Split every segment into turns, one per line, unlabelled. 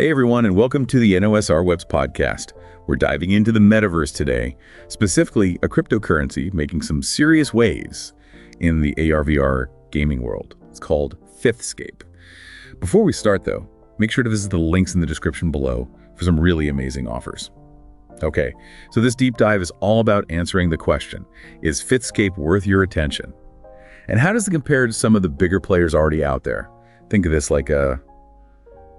Hey everyone, and welcome to the NOSR Webs podcast. We're diving into the Metaverse today, specifically a cryptocurrency making some serious waves in the AR/VR gaming world. It's called 5THSCAPE. Before we start though, make sure to visit the links in the description below for some really amazing offers. Okay, so this deep dive is all about answering the question, is 5THSCAPE worth your attention? And how does it compare to some of the bigger players already out there? Think of this like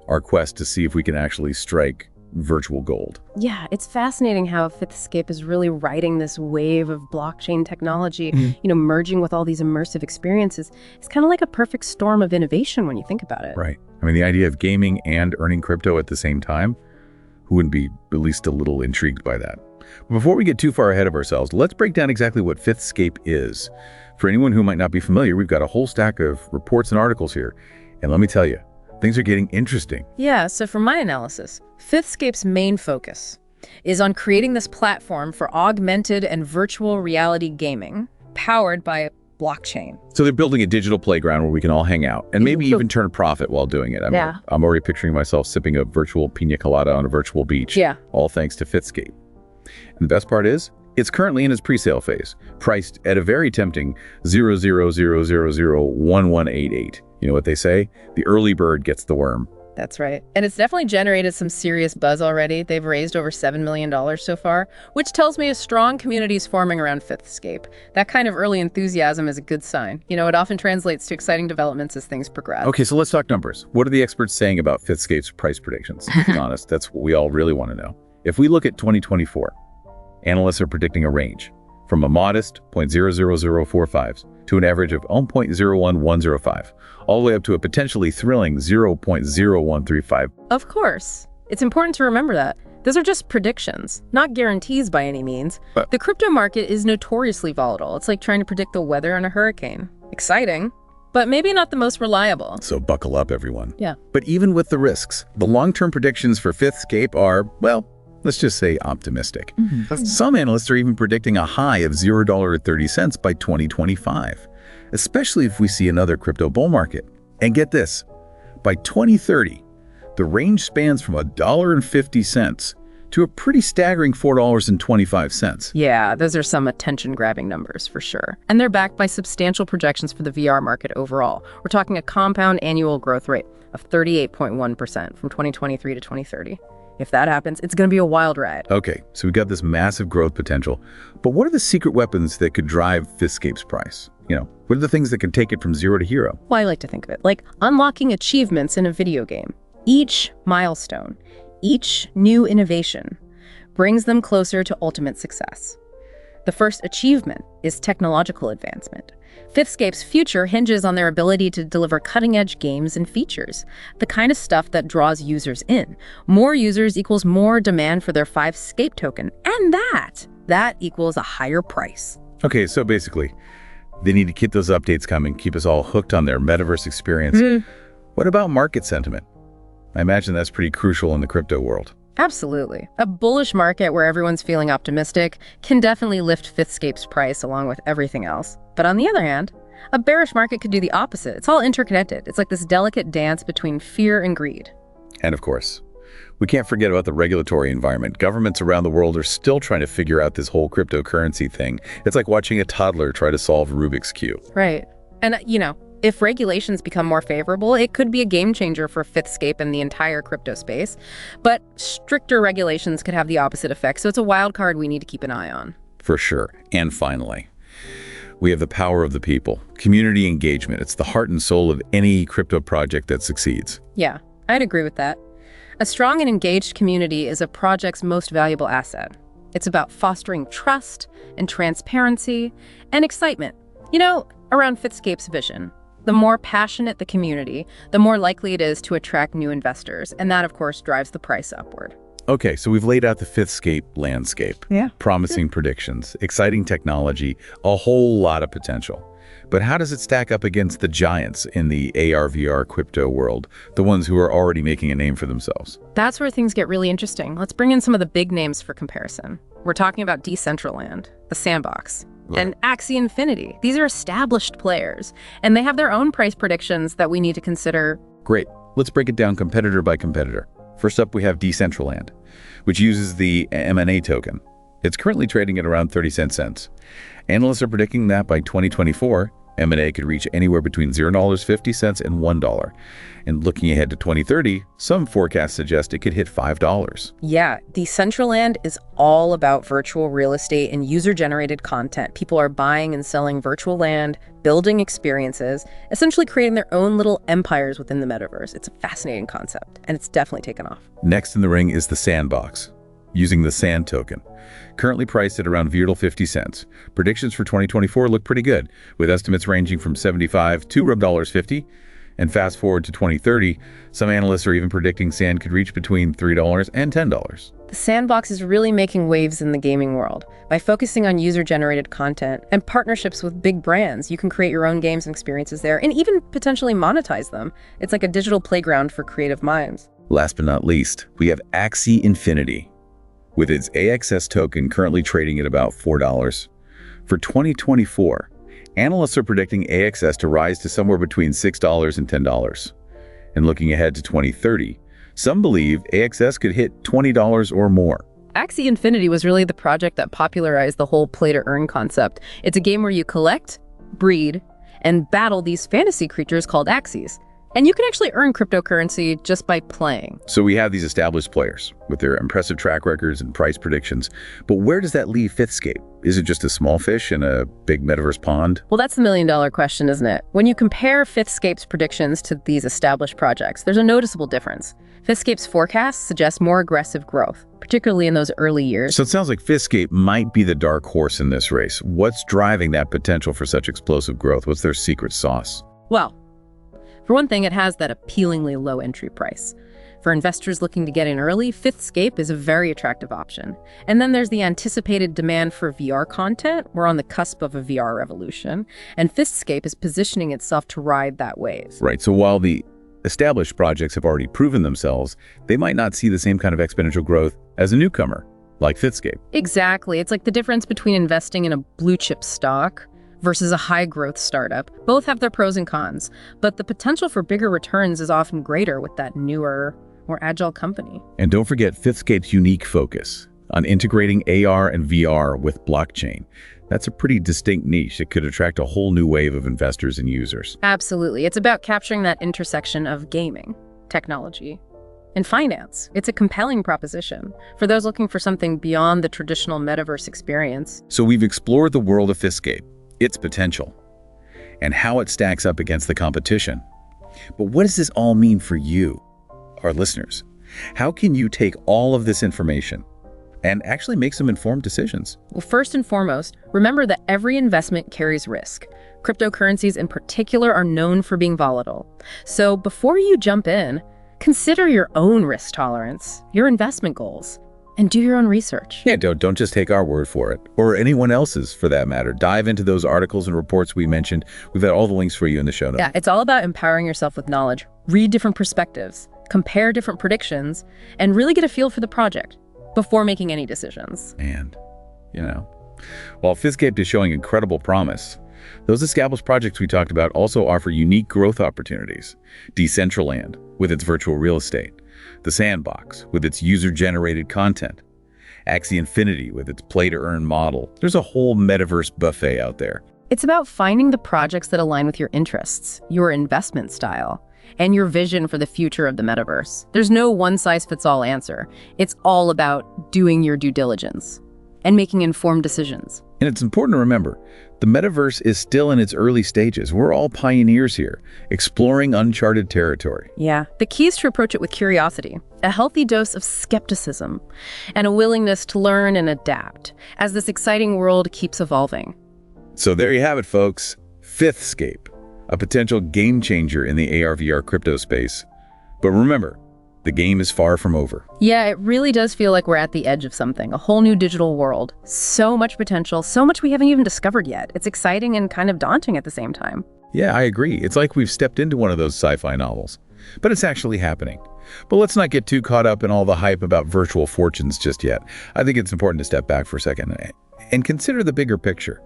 our quest to see if we can actually strike virtual gold.
Yeah, it's fascinating how 5THSCAPE is really riding this wave of blockchain technology, merging with all these immersive experiences. It's kind of like a perfect storm of innovation when you think about it.
Right. I mean, the idea of gaming and earning crypto at the same time, who wouldn't be at least a little intrigued by that? But before we get too far ahead of ourselves, let's break down exactly what 5THSCAPE is. For anyone who might not be familiar, we've got a whole stack of reports and articles here. And let me tell you, things are getting interesting.
Yeah, so from my analysis, 5THSCAPE's main focus is on creating this platform for augmented and virtual reality gaming powered by blockchain.
So they're building a digital playground where we can all hang out and maybe even turn a profit while doing it. I'm already picturing myself sipping a virtual pina colada on a virtual beach.
Yeah.
All thanks to 5THSCAPE. And the best part is, it's currently in its pre-sale phase, priced at a very tempting 0.0001188. You know what they say? The early bird gets the worm.
That's right. And it's definitely generated some serious buzz already. They've raised over $7 million so far, which tells me a strong community is forming around 5THSCAPE. That kind of early enthusiasm is a good sign. It often translates to exciting developments as things progress.
Okay, so let's talk numbers. What are the experts saying about 5THSCAPE's price predictions? To be honest, that's what we all really want to know. If we look at 2024, analysts are predicting a range from a modest 0.00045 to an average of 0.01105, all the way up to a potentially thrilling 0.0135.
Of course. It's important to remember that. Those are just predictions, not guarantees by any means. The crypto market is notoriously volatile. It's like trying to predict the weather on a hurricane. Exciting, but maybe not the most reliable.
So buckle up, everyone.
Yeah.
But even with the risks, the long-term predictions for 5THSCAPE are, well, let's just say optimistic. Some analysts are even predicting a high of $0.30 by 2025, especially if we see another crypto bull market. And get this, by 2030, the range spans from $1.50 to a pretty staggering $4.25.
Yeah, those are some attention-grabbing numbers for sure. And they're backed by substantial projections for the VR market overall. We're talking a compound annual growth rate of 38.1% from 2023 to 2030. If that happens, it's going to be a wild ride.
Okay, so we got this massive growth potential, but what are the secret weapons that could drive 5THSCAPE's price? What are the things that could take it from zero to hero?
Well, I like to think of it like unlocking achievements in a video game. Each milestone, each new innovation brings them closer to ultimate success. The first achievement is technological advancement. 5THSCAPE's future hinges on their ability to deliver cutting-edge games and features, the kind of stuff that draws users in. More users equals more demand for their 5THSCAPE token, and that equals a higher price.
Okay, so basically, they need to keep those updates coming, keep us all hooked on their Metaverse experience. What about market sentiment? I imagine that's pretty crucial in the crypto world.
Absolutely. A bullish market where everyone's feeling optimistic can definitely lift 5THSCAPE's price along with everything else. But on the other hand, a bearish market could do the opposite. It's all interconnected. It's like this delicate dance between fear and greed.
And of course, we can't forget about the regulatory environment. Governments around the world are still trying to figure out this whole cryptocurrency thing. It's like watching a toddler try to solve Rubik's Cube.
Right. And, if regulations become more favorable, it could be a game changer for 5THSCAPE and the entire crypto space. But stricter regulations could have the opposite effect. So it's a wild card we need to keep an eye on.
For sure. And finally, we have the power of the people. Community engagement. It's the heart and soul of any crypto project that succeeds.
Yeah, I'd agree with that. A strong and engaged community is a project's most valuable asset. It's about fostering trust and transparency and excitement, around 5THSCAPE's vision. The more passionate the community, the more likely it is to attract new investors. And that, of course, drives the price upward.
Okay, so we've laid out the 5THSCAPE landscape.
Yeah.
Promising predictions, exciting technology, a whole lot of potential. But how does it stack up against the giants in the AR/VR crypto world, the ones who are already making a name for themselves?
That's where things get really interesting. Let's bring in some of the big names for comparison. We're talking about Decentraland, the Sandbox, and Axie Infinity. These are established players, and they have their own price predictions that we need to consider.
Great. Let's break it down competitor by competitor. First up, we have Decentraland, which uses the M&A token. It's currently trading at around 30 cents. Analysts are predicting that by 2024, M&A could reach anywhere between $0.50 and $1. And looking ahead to 2030, some forecasts suggest it could hit $5.
Yeah, Decentraland is all about virtual real estate and user-generated content. People are buying and selling virtual land, building experiences, essentially creating their own little empires within the metaverse. It's a fascinating concept, and it's definitely taken off.
Next in the ring is the Sandbox, using the SAND token. Currently priced at around $0.50. Predictions for 2024 look pretty good, with estimates ranging from $75 to $50. And fast forward to 2030, some analysts are even predicting SAND could reach between $3 and $10.
The Sandbox is really making waves in the gaming world. By focusing on user-generated content and partnerships with big brands, you can create your own games and experiences there, and even potentially monetize them. It's like a digital playground for creative minds.
Last but not least, we have Axie Infinity, with its AXS token currently trading at about $4. For 2024, analysts are predicting AXS to rise to somewhere between $6 and $10. And looking ahead to 2030, some believe AXS could hit $20 or more.
Axie Infinity was really the project that popularized the whole play-to-earn concept. It's a game where you collect, breed, and battle these fantasy creatures called Axies. And you can actually earn cryptocurrency just by playing.
So we have these established players with their impressive track records and price predictions. But where does that leave 5THSCAPE? Is it just a small fish in a big metaverse pond?
Well, that's the million-dollar question, isn't it? When you compare 5THSCAPE's predictions to these established projects, there's a noticeable difference. 5THSCAPE's forecasts suggest more aggressive growth, particularly in those early years.
So it sounds like 5THSCAPE might be the dark horse in this race. What's driving that potential for such explosive growth? What's their secret sauce?
Well, for one thing, it has that appealingly low entry price. For investors looking to get in early, 5THSCAPE is a very attractive option. And then there's the anticipated demand for VR content. We're on the cusp of a VR revolution, and 5THSCAPE is positioning itself to ride that wave.
Right, so while the established projects have already proven themselves, they might not see the same kind of exponential growth as a newcomer, like 5THSCAPE.
Exactly. It's like the difference between investing in a blue-chip stock versus a high-growth startup. Both have their pros and cons, but the potential for bigger returns is often greater with that newer, more agile company.
And don't forget 5THSCAPE's unique focus on integrating AR and VR with blockchain. That's a pretty distinct niche that could attract a whole new wave of investors and users.
Absolutely. It's about capturing that intersection of gaming, technology, and finance. It's a compelling proposition for those looking for something beyond the traditional metaverse experience.
So we've explored the world of 5THSCAPE, its potential, and how it stacks up against the competition. But what does this all mean for you, our listeners? How can you take all of this information and actually make some informed decisions?
Well, first and foremost, remember that every investment carries risk. Cryptocurrencies in particular are known for being volatile. So before you jump in, consider your own risk tolerance, your investment goals, and do your own research.
Yeah, don't just take our word for it, or anyone else's for that matter. Dive into those articles and reports we mentioned. We've got all the links for you in the show notes.
Yeah, it's all about empowering yourself with knowledge. Read different perspectives, compare different predictions, and really get a feel for the project before making any decisions.
And, while 5THSCAPE is showing incredible promise, those established projects we talked about also offer unique growth opportunities. Decentraland, with its virtual real estate. The Sandbox, with its user-generated content. Axie Infinity, with its play-to-earn model. There's a whole metaverse buffet out there.
It's about finding the projects that align with your interests, your investment style, and your vision for the future of the metaverse. There's no one-size-fits-all answer. It's all about doing your due diligence and making informed decisions.
And it's important to remember, the metaverse is still in its early stages. We're all pioneers here, exploring uncharted territory.
Yeah, the key is to approach it with curiosity, a healthy dose of skepticism, and a willingness to learn and adapt as this exciting world keeps evolving.
So there you have it, folks. 5THSCAPE, a potential game changer in the AR/VR crypto space. But remember, the game is far from over.
Yeah, it really does feel like we're at the edge of something, a whole new digital world. So much potential, so much we haven't even discovered yet. It's exciting and kind of daunting at the same time.
Yeah, I agree. It's like we've stepped into one of those sci-fi novels. but it's actually happening. But let's not get too caught up in all the hype about virtual fortunes just yet. I think it's important to step back for a second and consider the bigger picture.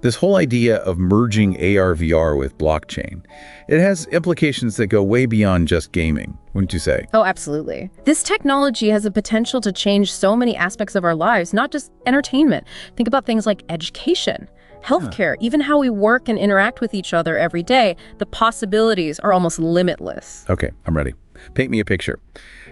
This whole idea of merging AR/VR with blockchain, it has implications that go way beyond just gaming, wouldn't you say?
Oh, absolutely. This technology has a potential to change so many aspects of our lives, not just entertainment. Think about things like education, healthcare, even how we work and interact with each other every day. The possibilities are almost limitless.
Okay, I'm ready. Paint me a picture.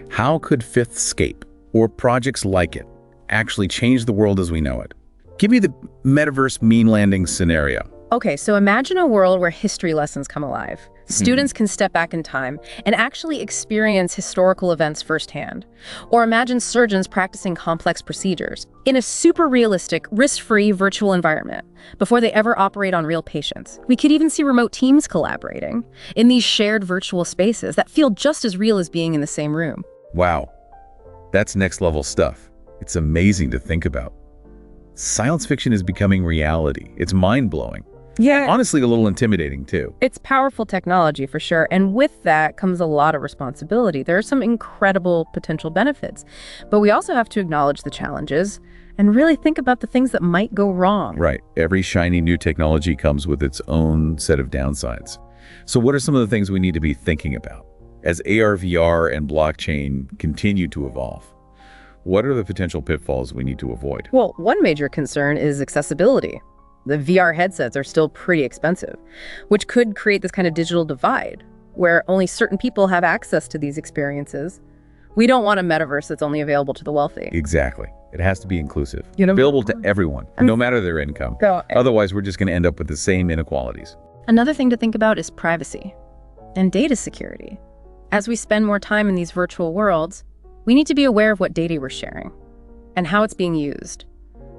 How could 5THSCAPE or projects like it actually change the world as we know it? Give me the metaverse mean landing scenario.
Okay, so imagine a world where history lessons come alive. Students can step back in time and actually experience historical events firsthand. Or imagine surgeons practicing complex procedures in a super realistic, risk-free virtual environment before they ever operate on real patients. We could even see remote teams collaborating in these shared virtual spaces that feel just as real as being in the same room.
Wow, that's next level stuff. It's amazing to think about. Science fiction is becoming reality. It's mind-blowing.
Yeah.
Honestly, a little intimidating too.
It's powerful technology for sure, and with that comes a lot of responsibility. There are some incredible potential benefits, but we also have to acknowledge the challenges and really think about the things that might go wrong.
Right. Every shiny new technology comes with its own set of downsides. So what are some of the things we need to be thinking about as AR, VR, and blockchain continue to evolve? What are the potential pitfalls we need to avoid?
Well, one major concern is accessibility. The VR headsets are still pretty expensive, which could create this kind of digital divide where only certain people have access to these experiences. We don't want a metaverse that's only available to the wealthy.
Exactly. It has to be inclusive,
You know,
available to everyone, no matter their income. Otherwise, we're just going to end up with the same inequalities.
Another thing to think about is privacy and data security. As we spend more time in these virtual worlds, we need to be aware of what data we're sharing and how it's being used.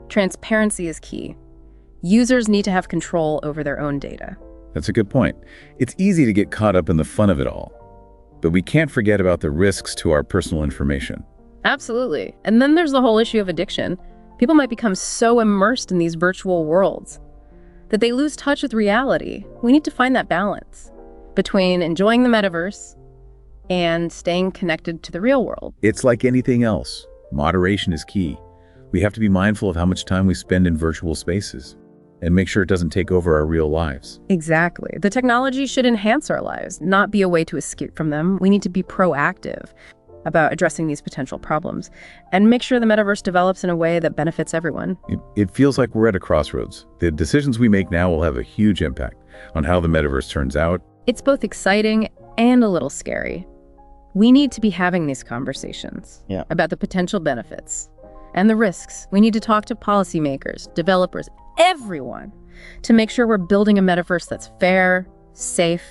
Transparency is key. Users need to have control over their own data.
That's a good point. It's easy to get caught up in the fun of it all, but we can't forget about the risks to our personal information.
Absolutely. And then there's the whole issue of addiction. People might become so immersed in these virtual worlds that they lose touch with reality. We need to find that balance between enjoying the metaverse and staying connected to the real world.
It's like anything else. Moderation is key. We have to be mindful of how much time we spend in virtual spaces and make sure it doesn't take over our real lives.
Exactly. The technology should enhance our lives, not be a way to escape from them. We need to be proactive about addressing these potential problems and make sure the metaverse develops in a way that benefits everyone.
It feels like we're at a crossroads. The decisions we make now will have a huge impact on how the metaverse turns out.
It's both exciting and a little scary. We need to be having these conversations about the potential benefits and the risks. We need to talk to policymakers, developers, everyone, to make sure we're building a metaverse that's fair, safe,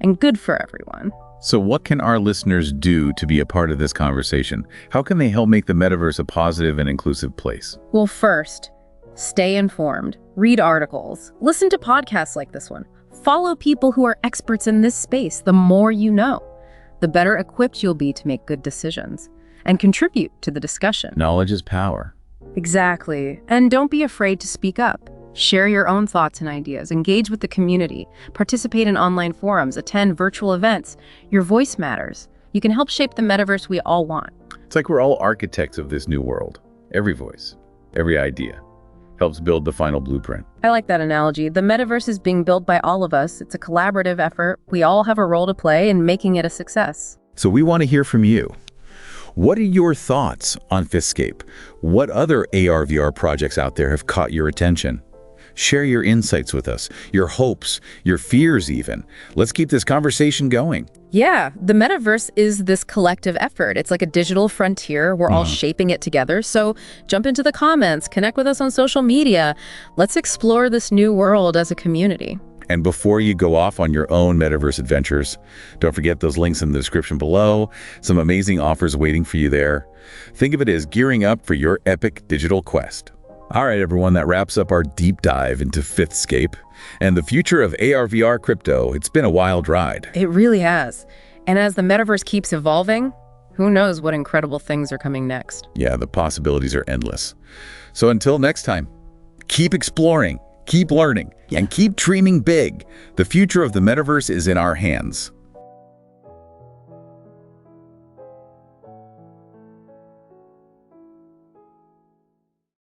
and good for everyone.
So what can our listeners do to be a part of this conversation? How can they help make the metaverse a positive and inclusive place?
Well, first, stay informed, read articles, listen to podcasts like this one, follow people who are experts in this space. The more you know, the better equipped you'll be to make good decisions and contribute to the discussion.
Knowledge is power.
Exactly. And don't be afraid to speak up. Share your own thoughts and ideas. Engage with the community. Participate in online forums. Attend virtual events. Your voice matters. You can help shape the metaverse we all want.
It's like we're all architects of this new world. Every voice, every idea helps build the final blueprint.
I like that analogy. The metaverse is being built by all of us. It's a collaborative effort. We all have a role to play in making it a success.
So we want to hear from you. What are your thoughts on 5THSCAPE? What other AR/VR projects out there have caught your attention? Share your insights with us, your hopes, your fears even. Let's keep this conversation going.
Yeah, the metaverse is this collective effort. It's like a digital frontier. We're all shaping it together. So jump into the comments, connect with us on social media. Let's explore this new world as a community.
And before you go off on your own metaverse adventures, don't forget those links in the description below. Some amazing offers waiting for you there. Think of it as gearing up for your epic digital quest. All right, everyone, that wraps up our deep dive into 5THSCAPE and the future of AR/VR crypto. It's been a wild ride.
It really has. And as the metaverse keeps evolving, who knows what incredible things are coming next.
Yeah, the possibilities are endless. So until next time, keep exploring, keep learning, and keep dreaming big. The future of the metaverse is in our hands.